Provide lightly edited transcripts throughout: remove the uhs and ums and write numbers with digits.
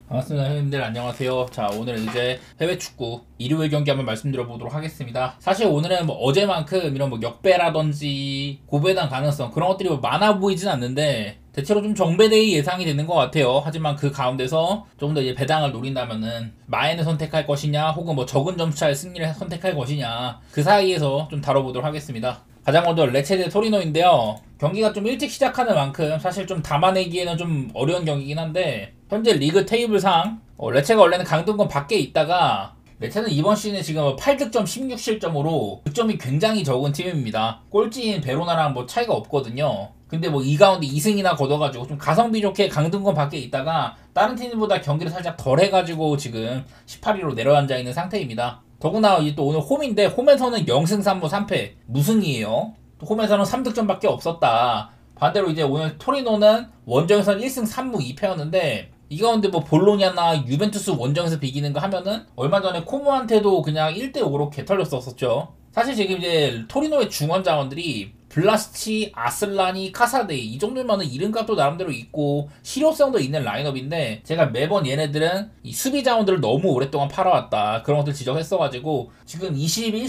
반갑습니다. 형님들 안녕하세요. 자, 오늘은 이제 해외 축구 일요일 경기 한번 말씀드려보도록 하겠습니다. 사실 오늘은 뭐 어제만큼 이런 뭐 역배라든지 고배당 가능성 그런 것들이 뭐 많아 보이진 않는데 대체로 좀 정배대의 예상이 되는 것 같아요. 하지만 그 가운데서 좀 더 이제 배당을 노린다면은 마인을 선택할 것이냐 혹은 뭐 적은 점차의 승리를 선택할 것이냐 그 사이에서 좀 다뤄보도록 하겠습니다. 가장 먼저 레체 대 토리노인데요. 경기가 좀 일찍 시작하는 만큼 사실 좀 담아내기에는 좀 어려운 경기긴 한데 현재 리그 테이블상 레체가 원래는 강등권 밖에 있다가 레체는 이번 시즌에 지금 8득점 16실점으로 득점이 굉장히 적은 팀입니다. 꼴찌인 베로나랑 뭐 차이가 없거든요. 근데 뭐 이 가운데 2승이나 거둬가지고 좀 가성비 좋게 강등권 밖에 있다가 다른 팀보다 경기를 살짝 덜 해가지고 지금 18위로 내려앉아 있는 상태입니다. 더구나 이제 또 오늘 홈인데 홈에서는 0승 3무 3패 무승이에요. 또 홈에서는 3득점밖에 없었다. 반대로 이제 오늘 토리노는 원정에서는 1승 3무 2패였는데 이 가운데 뭐 볼로냐나 유벤투스 원정에서 비기는 거 하면은 얼마 전에 코모한테도 그냥 1대5로 개털렸었죠. 사실 지금 이제 토리노의 중원 자원들이 블라스치, 아슬라니, 카사데이 이 정도면은 이름값도 나름대로 있고 실효성도 있는 라인업인데 제가 매번 얘네들은 이 수비 자원들을 너무 오랫동안 팔아왔다 그런 것들 지적했어가지고 지금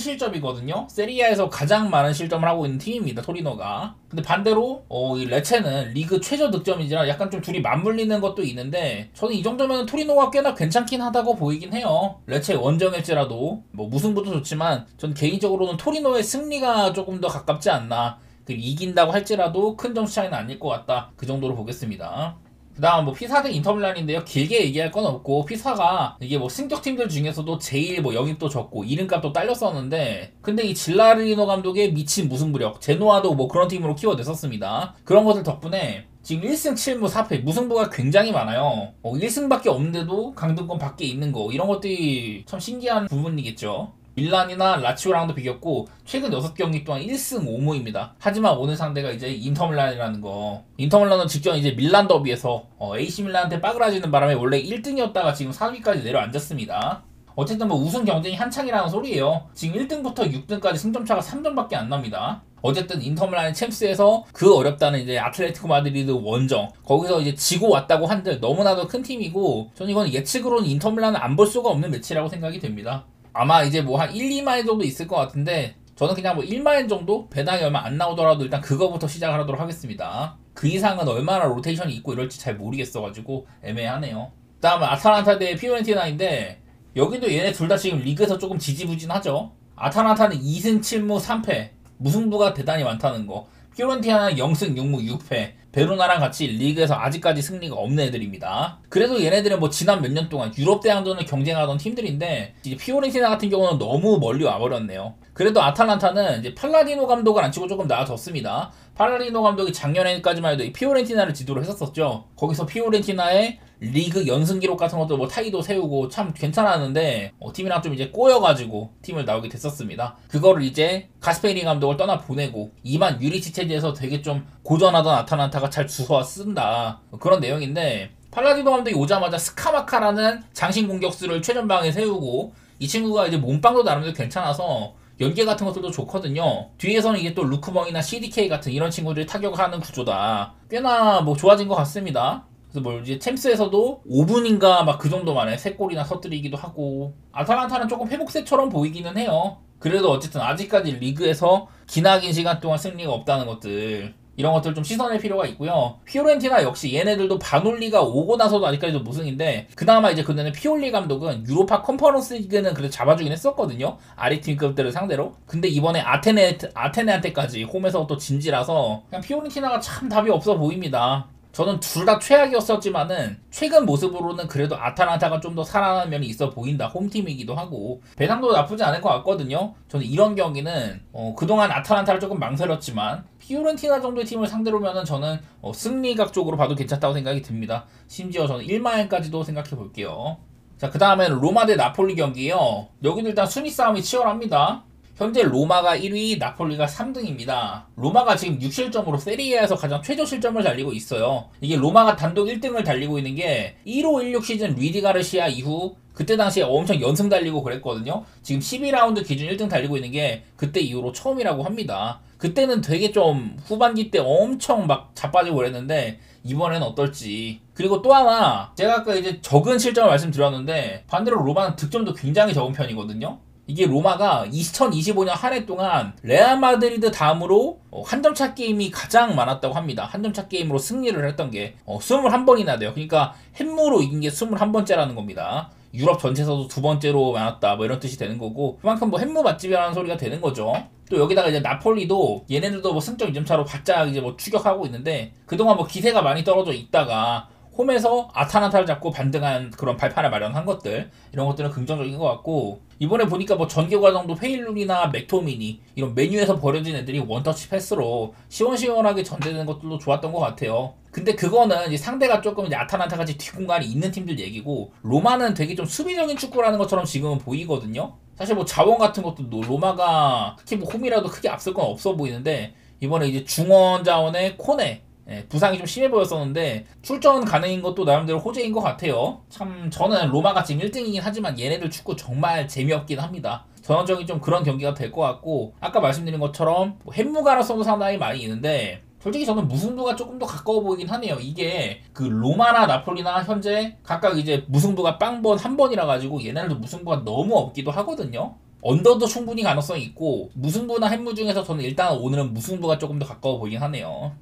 21실점이거든요. 세리아에서 가장 많은 실점을 하고 있는 팀입니다. 토리노가. 근데 반대로 이 레체는 리그 최저 득점이지라 약간 좀 둘이 맞물리는 것도 있는데 저는 이 정도면 토리노가 꽤나 괜찮긴 하다고 보이긴 해요. 레체 원정일지라도 뭐 무승부도 좋지만 전 개인적으로는 토리노의 승리가 조금 더 가깝지 않나. 이긴다고 할지라도 큰 점수 차이는 아닐 것 같다. 그 정도로 보겠습니다. 그 다음 뭐 피사 대 인터밀란인데요. 길게 얘기할 건 없고 피사가 이게 뭐 승격팀들 중에서도 제일 뭐 영입도 적고 이름값도 딸렸었는데 근데 이 질라리노 감독의 미친 무승부력 제노아도 뭐 그런 팀으로 키워냈었습니다. 그런 것들 덕분에 지금 1승 7무 4패 무승부가 굉장히 많아요. 1승밖에 없는데도 강등권 밖에 있는 거 이런 것들이 참 신기한 부분이겠죠. 밀란이나 라치오랑도 비겼고 최근 6경기 동안 1승 5무입니다. 하지만 오늘 상대가 이제 인터밀란이라는 거. 인터밀란은 직전 이제 밀란 더비에서 AC 밀란한테 빠그라지는 바람에 원래 1등이었다가 지금 4위까지 내려앉았습니다. 어쨌든 뭐 우승 경쟁이 한창이라는 소리예요. 지금 1등부터 6등까지 승점차가 3점밖에 안 납니다. 어쨌든 인터밀란이 챔스에서 그 어렵다는 이제 아틀레티코 마드리드 원정 거기서 이제 지고 왔다고 한들 너무나도 큰 팀이고 저는 이건 예측으로는 인터밀란은 안 볼 수가 없는 매치라고 생각이 됩니다. 아마 이제 뭐 한 1, 2마일 정도 있을 것 같은데 저는 그냥 뭐 1마일 정도 배당이 얼마 안 나오더라도 일단 그거부터 시작을 하도록 하겠습니다. 그 이상은 얼마나 로테이션이 있고 이럴지 잘 모르겠어가지고 애매하네요. 그 다음은 아탈란타 대 피오렌티나인데 여기도 얘네 둘 다 지금 리그에서 조금 지지부진하죠. 아탈란타는 2승 7무 3패 무승부가 대단히 많다는 거. 피오렌티나는 0승 6무 6패 베로나랑 같이 리그에서 아직까지 승리가 없는 애들입니다. 그래도 얘네들은 뭐 지난 몇 년 동안 유럽 대항전을 경쟁하던 팀들인데 이제 피오렌티나 같은 경우는 너무 멀리 와버렸네요. 그래도 아탈란타는 이제 팔라디노 감독을 안 치고 조금 나아졌습니다. 팔라디노 감독이 작년에까지만 해도 이 피오렌티나를 지도를 했었었죠. 거기서 피오렌티나의 리그 연승 기록 같은 것도 뭐 타이도 세우고 참 괜찮았는데 팀이랑 좀 이제 꼬여가지고 팀을 나오게 됐었습니다. 그거를 이제 가스페리 감독을 떠나 보내고 이반 유리치 체제에서 되게 좀 고전하던 아탈란타가 잘 주워 쓴다 그런 내용인데 팔라디노 감독이 오자마자 스카마카라는 장신 공격수를 최전방에 세우고 이 친구가 이제 몸빵도 나름대로 괜찮아서 연계 같은 것들도 좋거든요. 뒤에서는 이게 또 루크멍이나 CDK 같은 이런 친구들이 타격하는 구조다. 꽤나 뭐 좋아진 것 같습니다. 그래서 뭐 이제 챔스에서도 5분인가 막 그 정도 만에 3골이나 터뜨리기도 하고 아탈란타는 조금 회복세처럼 보이기는 해요. 그래도 어쨌든 아직까지 리그에서 기나긴 시간 동안 승리가 없다는 것들 이런 것들 좀 씻어낼 필요가 있고요. 피오렌티나 역시 얘네들도 바놀리가 오고 나서도 아직까지도 무승인데 그나마 이제 그때는 피올리 감독은 유로파 컨퍼런스 리그는 그래도 잡아주긴 했었거든요. 아래 팀급들을 상대로. 근데 이번에 아테네한테까지 홈에서 또 진지라서 그냥 피오렌티나가 참 답이 없어 보입니다. 저는 둘 다 최악이었었지만은 최근 모습으로는 그래도 아탈란타가 좀 더 살아나는 면이 있어 보인다. 홈팀이기도 하고 배당도 나쁘지 않을 것 같거든요. 저는 이런 경기는 그동안 아탈란타를 조금 망설였지만 피오렌티나 정도의 팀을 상대로면은 저는 승리각 쪽으로 봐도 괜찮다고 생각이 듭니다. 심지어 저는 1마일까지도 생각해 볼게요. 자, 그 다음에는 로마 대 나폴리 경기예요. 여기도 일단 순위 싸움이 치열합니다. 현재 로마가 1위, 나폴리가 3등입니다. 로마가 지금 6실점으로 세리에에서 가장 최저 실점을 달리고 있어요. 이게 로마가 단독 1등을 달리고 있는 게 15-16 시즌 리디 가르시아 이후 그때 당시에 엄청 연승 달리고 그랬거든요. 지금 12라운드 기준 1등 달리고 있는 게 그때 이후로 처음이라고 합니다. 그때는 되게 좀 후반기 때 엄청 막 자빠지고 그랬는데 이번에는 어떨지. 그리고 또 하나 제가 아까 이제 적은 실점을 말씀드렸는데 반대로 로마는 득점도 굉장히 적은 편이거든요. 이게 로마가 2025년 한 해 동안 레알 마드리드 다음으로 한 점 차 게임이 가장 많았다고 합니다. 한 점 차 게임으로 승리를 했던 게 21번이나 돼요. 그러니까 햄무로 이긴 게 21번째라는 겁니다. 유럽 전체에서도 두 번째로 많았다 뭐 이런 뜻이 되는 거고, 그만큼 뭐 햄무 맛집이라는 소리가 되는 거죠. 또 여기다가 이제 나폴리도 얘네들도 뭐 승점 2점 차로 바짝 이제 뭐 추격하고 있는데, 그동안 뭐 기세가 많이 떨어져 있다가 홈에서 아타란타를 잡고 반등한 그런 발판을 마련한 것들, 이런 것들은 긍정적인 것 같고, 이번에 보니까 뭐 전개과정도 페일룬이나 맥토미니 이런 메뉴에서 버려진 애들이 원터치 패스로 시원시원하게 전개되는 것들도 좋았던 것 같아요. 근데 그거는 이제 상대가 조금 이제 아타란타 같이 뒷공간이 있는 팀들 얘기고, 로마는 되게 좀 수비적인 축구라는 것처럼 지금은 보이거든요. 사실 뭐 자원 같은 것도 로마가 특히 뭐 홈이라도 크게 앞설 건 없어 보이는데, 이번에 이제 중원 자원의 코네, 부상이 좀 심해 보였었는데 출전 가능인 것도 나름대로 호재인 것 같아요. 참 저는 로마가 지금 1등이긴 하지만 얘네들 축구 정말 재미없긴 합니다. 전형적인 좀 그런 경기가 될 것 같고, 아까 말씀드린 것처럼 뭐 햄무 가능성도 상당히 많이 있는데 솔직히 저는 무승부가 조금 더 가까워 보이긴 하네요. 이게 그 로마나 나폴리나 현재 각각 이제 무승부가 빵번 한 번이라 가지고 얘네들도 무승부가 너무 없기도 하거든요. 언더도 충분히 가능성이 있고, 무승부나 햄무 중에서 저는 일단 오늘은 무승부가 조금 더 가까워 보이긴 하네요.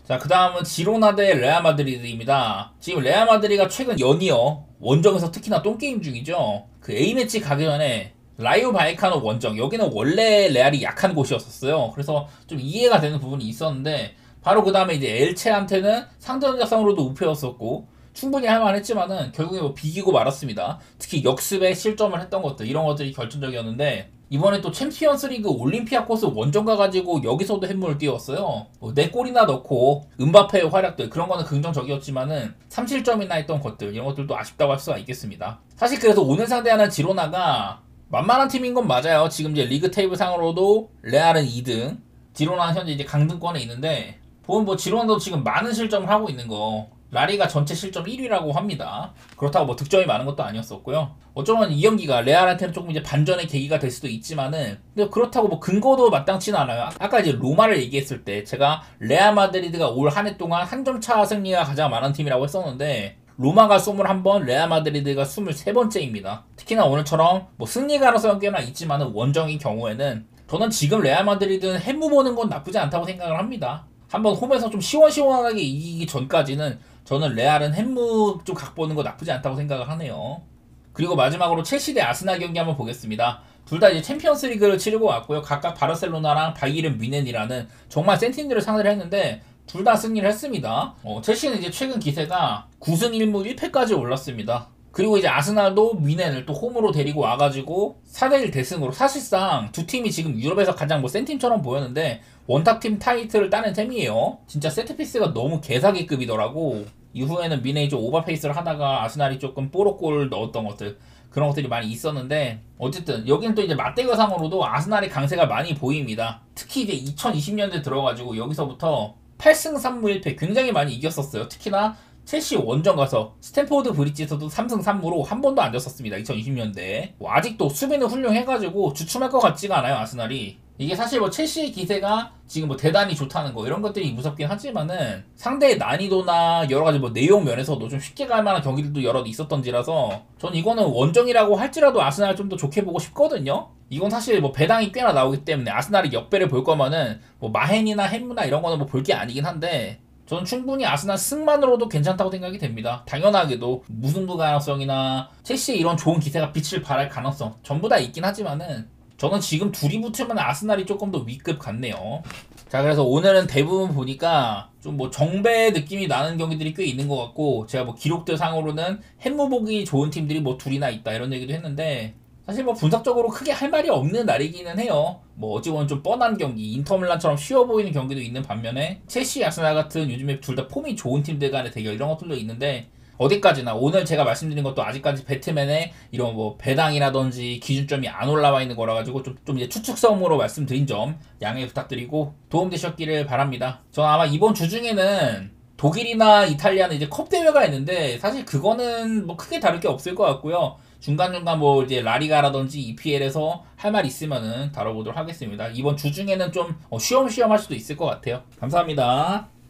자, 그 다음은 지로나 대 레알 마드리드입니다. 지금 레알 마드리드가 최근 연이어 원정에서 특히나 똥게임 중이죠. 그 A매치 가기 전에 라이오 바이카노 원정, 여기는 원래 레알이 약한 곳이었었어요. 그래서 좀 이해가 되는 부분이 있었는데, 바로 그 다음에 이제 엘체한테는 상대전적상으로도 우패였었고 충분히 할만했지만은 결국에 뭐 비기고 말았습니다. 특히 역습에 실점을 했던 것들, 이런 것들이 결정적이었는데, 이번에 또 챔피언스리그 올림피아코스 원정 가가지고 여기서도 햄물을 띄웠어요. 뭐 4골이나 넣고 음바페의 활약들, 그런 거는 긍정적이었지만은 3실점이나 했던 것들, 이런 것들도 아쉽다고 할 수가 있겠습니다. 사실 그래서 오늘 상대하는 지로나가 만만한 팀인 건 맞아요. 지금 이제 리그 테이블 상으로도 레알은 2등, 지로나는 현재 이제 강등권에 있는데, 보면 뭐 지로나도 지금 많은 실점을 하고 있는 거, 라리가 전체 실점 1위라고 합니다. 그렇다고 뭐 득점이 많은 것도 아니었었고요. 어쩌면 이 경기가 레알한테는 조금 이제 반전의 계기가 될 수도 있지만은, 근데 그렇다고 뭐 근거도 마땅치는 않아요. 아까 이제 로마를 얘기했을 때 제가 레알 마드리드가 올 한 해 동안 한 점 차 승리가 가장 많은 팀이라고 했었는데, 로마가 21번, 레알 마드리드가 23번째입니다. 특히나 오늘처럼 뭐 승리 가능성은 꽤나 있지만은 원정인 경우에는 저는 지금 레알 마드리드는 햄무 보는 건 나쁘지 않다고 생각을 합니다. 한번 홈에서 좀 시원시원하게 이기기 전까지는 저는 레알은 햄무 좀 각보는 거 나쁘지 않다고 생각을 하네요. 그리고 마지막으로 첼시 대 아스날 경기 한번 보겠습니다. 둘 다 이제 챔피언스 리그를 치르고 왔고요. 각각 바르셀로나랑 바이에른 뮌헨이라는 정말 센 팀들을 상대를 했는데 둘 다 승리를 했습니다. 첼시는 이제 최근 기세가 9승 1무 1패까지 올랐습니다. 그리고 이제 아스날도 뮌헨을 또 홈으로 데리고 와가지고 4대1 대승으로, 사실상 두 팀이 지금 유럽에서 가장 뭐 센 팀처럼 보였는데 원탑팀 타이틀을 따낸 셈이에요. 진짜 세트피스가 너무 개사기급이더라고. 이후에는 뮌헨이 좀 오버페이스를 하다가 아스날이 조금 뽀록골 넣었던 것들, 그런 것들이 많이 있었는데, 어쨌든 여기는 또 이제 맞대결상으로도 아스날의 강세가 많이 보입니다. 특히 이제 2020년대 들어가지고 여기서부터 8승 3무 1패 굉장히 많이 이겼었어요. 특히나 첼시 원정 가서 스탠포드 브리지에서도 3승 3무로 한 번도 안 졌었습니다. 2020년대. 뭐 아직도 수비는 훌륭해가지고 주춤할 것 같지가 않아요, 아스날이. 이게 사실 뭐 첼시의 기세가 지금 뭐 대단히 좋다는 거, 이런 것들이 무섭긴 하지만은 상대의 난이도나 여러 가지 뭐 내용 면에서도 좀 쉽게 갈 만한 경기들도 여러 있었던지라서 전 이거는 원정이라고 할지라도 아스날 좀 더 좋게 보고 싶거든요. 이건 사실 뭐 배당이 꽤나 나오기 때문에 아스날이 역배를 볼 거면은 뭐 마헨이나 햄무나 이런 거는 뭐 볼 게 아니긴 한데, 저는 충분히 아스날 승만으로도 괜찮다고 생각이 됩니다. 당연하게도 무승부 가능성이나 첼시의 이런 좋은 기세가 빛을 발할 가능성 전부 다 있긴 하지만은 저는 지금 둘이 붙으면 아스날이 조금 더 위급 같네요. 자, 그래서 오늘은 대부분 보니까 좀 뭐 정배 느낌이 나는 경기들이 꽤 있는 것 같고, 제가 뭐 기록들 상으로는 햄무 보기 좋은 팀들이 뭐 둘이나 있다 이런 얘기도 했는데, 사실 뭐 분석적으로 크게 할 말이 없는 날이기는 해요. 뭐 어찌 보면 좀 뻔한 경기, 인터밀란처럼 쉬워 보이는 경기도 있는 반면에 첼시, 아스날 같은 요즘에 둘 다 폼이 좋은 팀들 간의 대결, 이런 것들도 있는데, 어디까지나 오늘 제가 말씀드린 것도 아직까지 배트맨의 이런 뭐 배당이라든지 기준점이 안 올라와 있는 거라 가지고 좀 이제 추측성으로 말씀드린 점 양해 부탁드리고 도움되셨기를 바랍니다. 저는 아마 이번 주 중에는 독일이나 이탈리아는 이제 컵 대회가 있는데 사실 그거는 뭐 크게 다를 게 없을 것 같고요. 중간중간 뭐 이제 라리가라든지 EPL에서 할 말 있으면은 다뤄보도록 하겠습니다. 이번 주 중에는 좀 쉬엄쉬엄 할 수도 있을 것 같아요. 감사합니다.